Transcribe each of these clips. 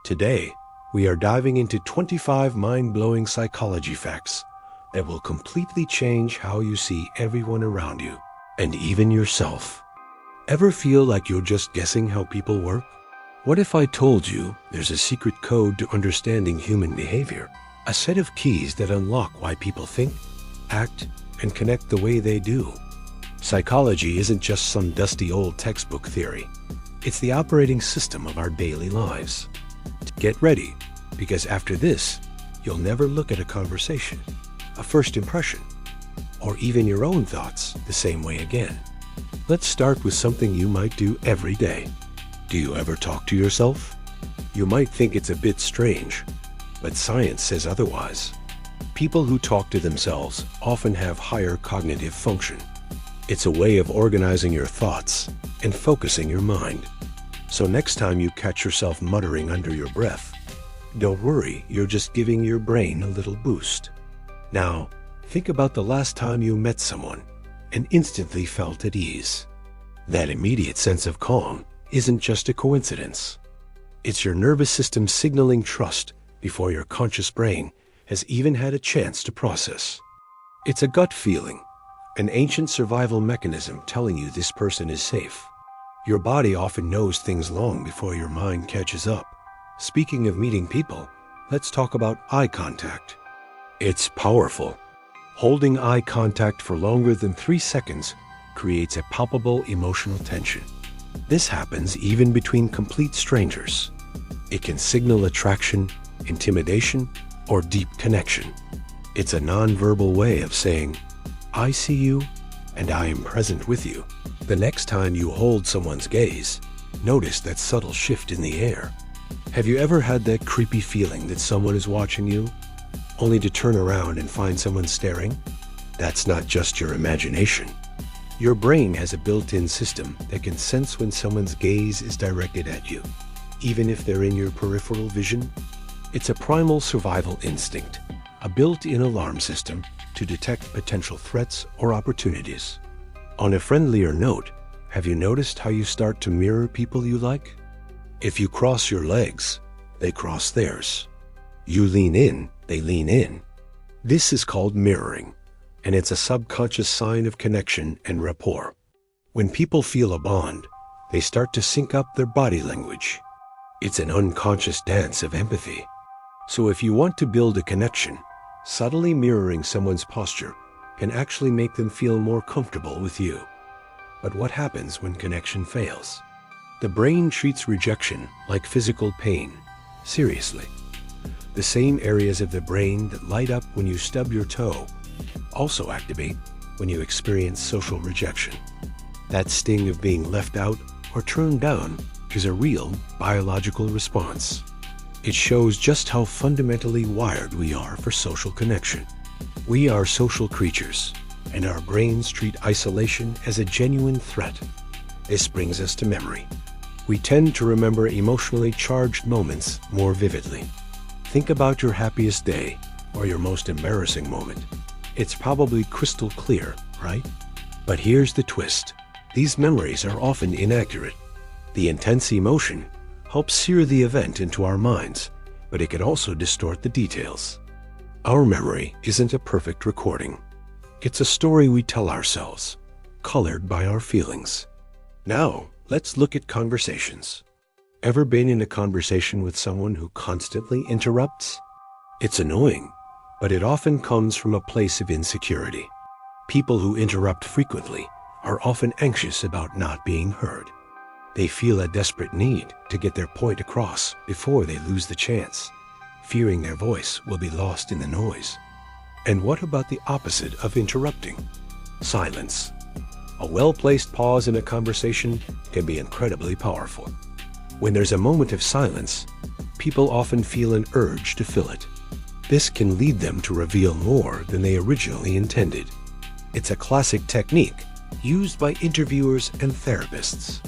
Today, we are diving into 25 mind-blowing psychology facts that will completely change how you see everyone around you, and even yourself. Ever feel like you're just guessing how people work? What if I told you there's a secret code to understanding human behavior? A set of keys that unlock why people think, act, and connect the way they do. Psychology isn't just some dusty old textbook theory. It's the operating system of our daily lives. Get ready, because after this, you'll never look at a conversation, a first impression, or even your own thoughts the same way again. Let's start with something you might do every day. Do you ever talk to yourself? You might think it's a bit strange, but science says otherwise. People who talk to themselves often have higher cognitive function. It's a way of organizing your thoughts and focusing your mind. So next time you catch yourself muttering under your breath, don't worry, you're just giving your brain a little boost. Now, think about the last time you met someone and instantly felt at ease. That immediate sense of calm isn't just a coincidence. It's your nervous system signaling trust before your conscious brain has even had a chance to process. It's a gut feeling, an ancient survival mechanism telling you this person is safe. Your body often knows things long before your mind catches up. Speaking of meeting people, let's talk about eye contact. It's powerful. Holding eye contact for longer than 3 seconds creates a palpable emotional tension. This happens even between complete strangers. It can signal attraction, intimidation, or deep connection. It's a non-verbal way of saying, I see you and I am present with you. The next time you hold someone's gaze, notice that subtle shift in the air. Have you ever had that creepy feeling that someone is watching you, only to turn around and find someone staring? That's not just your imagination. Your brain has a built-in system that can sense when someone's gaze is directed at you, even if they're in your peripheral vision. It's a primal survival instinct, a built-in alarm system to detect potential threats or opportunities. On a friendlier note, have you noticed how you start to mirror people you like? If you cross your legs, they cross theirs. You lean in, they lean in. This is called mirroring, and it's a subconscious sign of connection and rapport. When people feel a bond, they start to sync up their body language. It's an unconscious dance of empathy. So if you want to build a connection, subtly mirroring someone's posture can actually make them feel more comfortable with you. But what happens when connection fails? The brain treats rejection like physical pain. Seriously. The same areas of the brain that light up when you stub your toe also activate when you experience social rejection. That sting of being left out or turned down is a real biological response. It shows just how fundamentally wired we are for social connection. We are social creatures, and our brains treat isolation as a genuine threat. This brings us to memory. We tend to remember emotionally charged moments more vividly. Think about your happiest day or your most embarrassing moment. It's probably crystal clear, right? But here's the twist. These memories are often inaccurate. The intense emotion helps sear the event into our minds, but it can also distort the details. Our memory isn't a perfect recording. It's a story we tell ourselves, colored by our feelings. Now, let's look at conversations. Ever been in a conversation with someone who constantly interrupts? It's annoying, but it often comes from a place of insecurity. People who interrupt frequently are often anxious about not being heard. They feel a desperate need to get their point across before they lose the chance, fearing their voice will be lost in the noise. And what about the opposite of interrupting? Silence. A well-placed pause in a conversation can be incredibly powerful. When there's a moment of silence, people often feel an urge to fill it. This can lead them to reveal more than they originally intended. It's a classic technique used by interviewers and therapists.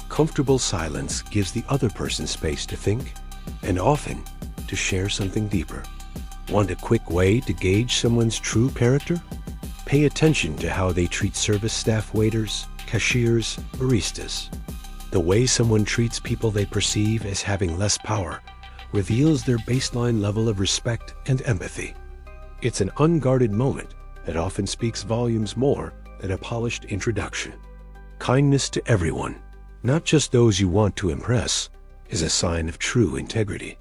Comfortable silence gives the other person space to think, and often to share something deeper. Want a quick way to gauge someone's true character? Pay attention to how they treat service staff, waiters, cashiers, baristas. The way someone treats people they perceive as having less power reveals their baseline level of respect and empathy. It's an unguarded moment that often speaks volumes more than a polished introduction. Kindness to everyone, not just those you want to impress, is a sign of true integrity.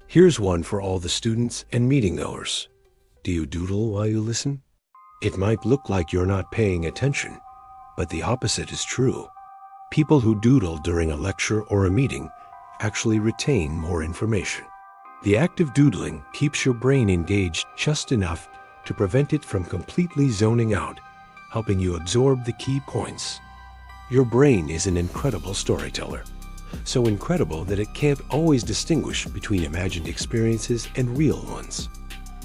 Here's one for all the students and meeting-goers. Do you doodle while you listen? It might look like you're not paying attention, but the opposite is true. People who doodle during a lecture or a meeting actually retain more information. The act of doodling keeps your brain engaged just enough to prevent it from completely zoning out, helping you absorb the key points. Your brain is an incredible storyteller, so incredible that it can't always distinguish between imagined experiences and real ones.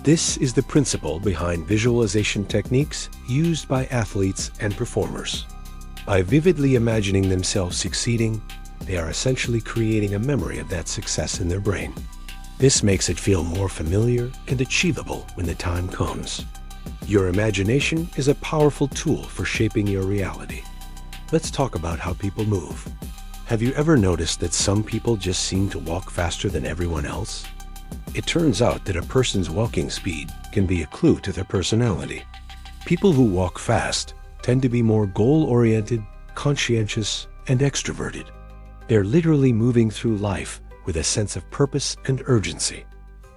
This is the principle behind visualization techniques used by athletes and performers. By vividly imagining themselves succeeding, they are essentially creating a memory of that success in their brain. This makes it feel more familiar and achievable when the time comes. Your imagination is a powerful tool for shaping your reality. Let's talk about how people move. Have you ever noticed that some people just seem to walk faster than everyone else? It turns out that a person's walking speed can be a clue to their personality. People who walk fast tend to be more goal-oriented, conscientious, and extroverted. They're literally moving through life with a sense of purpose and urgency.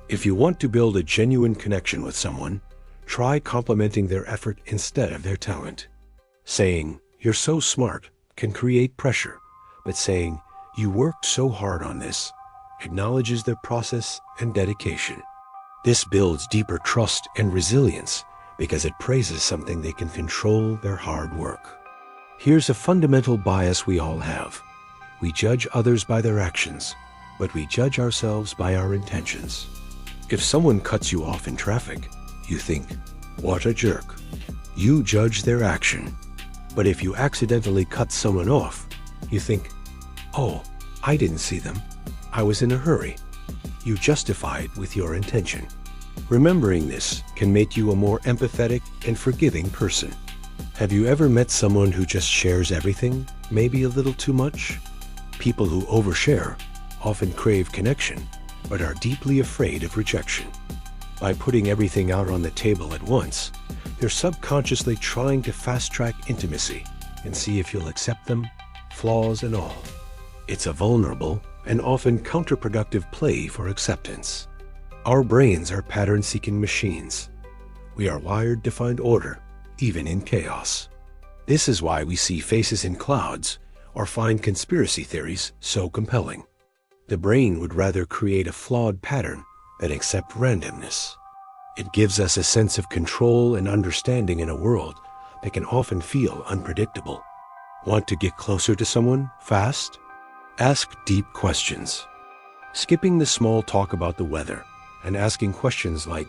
If you want to build a genuine connection with someone, try complimenting their effort instead of their talent. Saying, "You're so smart," can create pressure, but saying, "You worked so hard on this," acknowledges their process and dedication. This builds deeper trust and resilience because it praises something they can control: their hard work. Here's a fundamental bias we all have. We judge others by their actions, but we judge ourselves by our intentions. If someone cuts you off in traffic, you think, "What a jerk." You judge their action. But if you accidentally cut someone off, you think, "Oh, I didn't see them. I was in a hurry." You justify it with your intention. Remembering this can make you a more empathetic and forgiving person. Have you ever met someone who just shares everything, maybe a little too much? People who overshare often crave connection, but are deeply afraid of rejection. By putting everything out on the table at once, they're subconsciously trying to fast-track intimacy and see if you'll accept them, flaws and all. It's a vulnerable and often counterproductive play for acceptance. Our brains are pattern-seeking machines. We are wired to find order, even in chaos. This is why we see faces in clouds or find conspiracy theories so compelling. The brain would rather create a flawed pattern than accept randomness. It gives us a sense of control and understanding in a world that can often feel unpredictable. Want to get closer to someone fast? Ask deep questions. Skipping the small talk about the weather and asking questions like,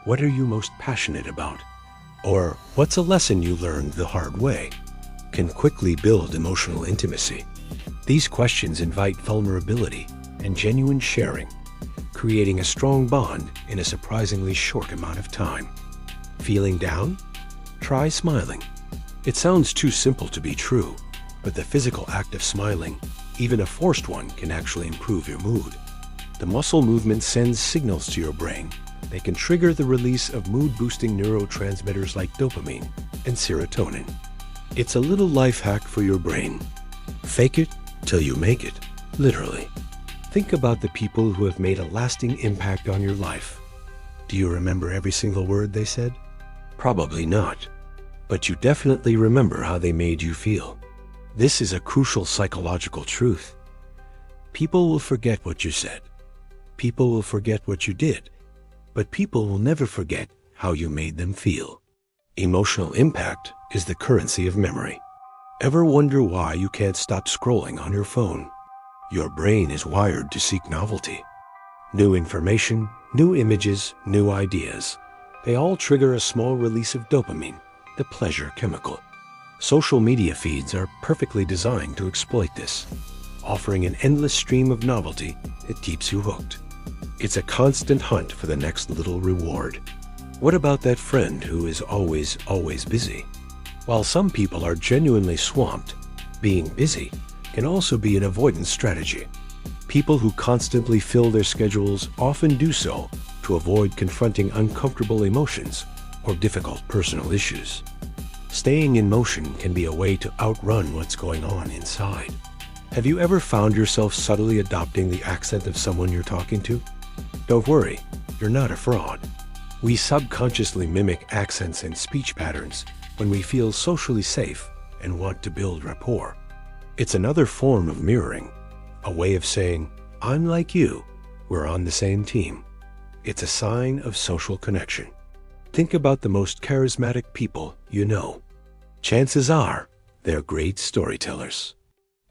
"What are you most passionate about?" or "What's a lesson you learned the hard way?" can quickly build emotional intimacy. These questions invite vulnerability and genuine sharing, creating a strong bond in a surprisingly short amount of time. Feeling down? Try smiling. It sounds too simple to be true, but the physical act of smiling, even a forced one, can actually improve your mood. The muscle movement sends signals to your brain that can trigger the release of mood-boosting neurotransmitters like dopamine and serotonin. It's a little life hack for your brain. Fake it till you make it, literally. Think about the people who have made a lasting impact on your life. Do you remember every single word they said? Probably not. But you definitely remember how they made you feel. This is a crucial psychological truth. People will forget what you said. People will forget what you did. But people will never forget how you made them feel. Emotional impact is the currency of memory. Ever wonder why you can't stop scrolling on your phone? Your brain is wired to seek novelty. New information, new images, new ideas. They all trigger a small release of dopamine, the pleasure chemical. Social media feeds are perfectly designed to exploit this, offering an endless stream of novelty that keeps you hooked. It's a constant hunt for the next little reward. What about that friend who is always busy? While some people are genuinely swamped, being busy can also be an avoidance strategy. People who constantly fill their schedules often do so to avoid confronting uncomfortable emotions or difficult personal issues. Staying in motion can be a way to outrun what's going on inside. Have you ever found yourself subtly adopting the accent of someone you're talking to? Don't worry, you're not a fraud. We subconsciously mimic accents and speech patterns when we feel socially safe and want to build rapport. It's another form of mirroring, a way of saying, I'm like you, we're on the same team. It's a sign of social connection. Think about the most charismatic people you know. Chances are they're great storytellers.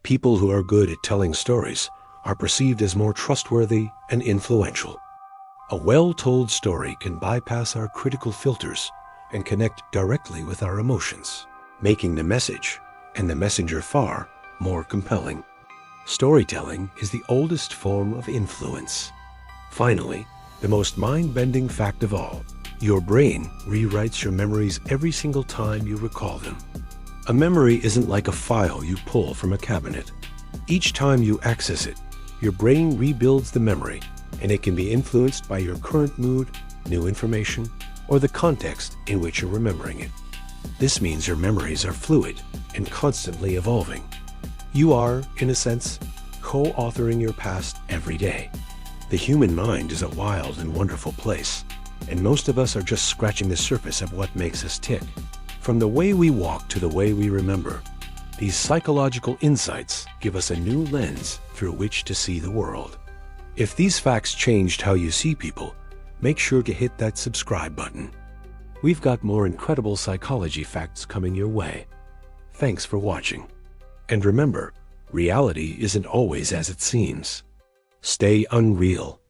People who are good at telling stories are perceived as more trustworthy and influential. A well-told story can bypass our critical filters and connect directly with our emotions, making the message and the messenger far more compelling. Storytelling is the oldest form of influence. Finally, the most mind-bending fact of all, your brain rewrites your memories every single time you recall them. A memory isn't like a file you pull from a cabinet. Each time you access it, your brain rebuilds the memory, and it can be influenced by your current mood, new information, or the context in which you're remembering it. This means your memories are fluid and constantly evolving. You are, in a sense, co-authoring your past every day. The human mind is a wild and wonderful place, and most of us are just scratching the surface of what makes us tick. From the way we walk to the way we remember, these psychological insights give us a new lens through which to see the world. If these facts changed how you see people, make sure to hit that subscribe button. We've got more incredible psychology facts coming your way. Thanks for watching. And remember, reality isn't always as it seems. Stay unreal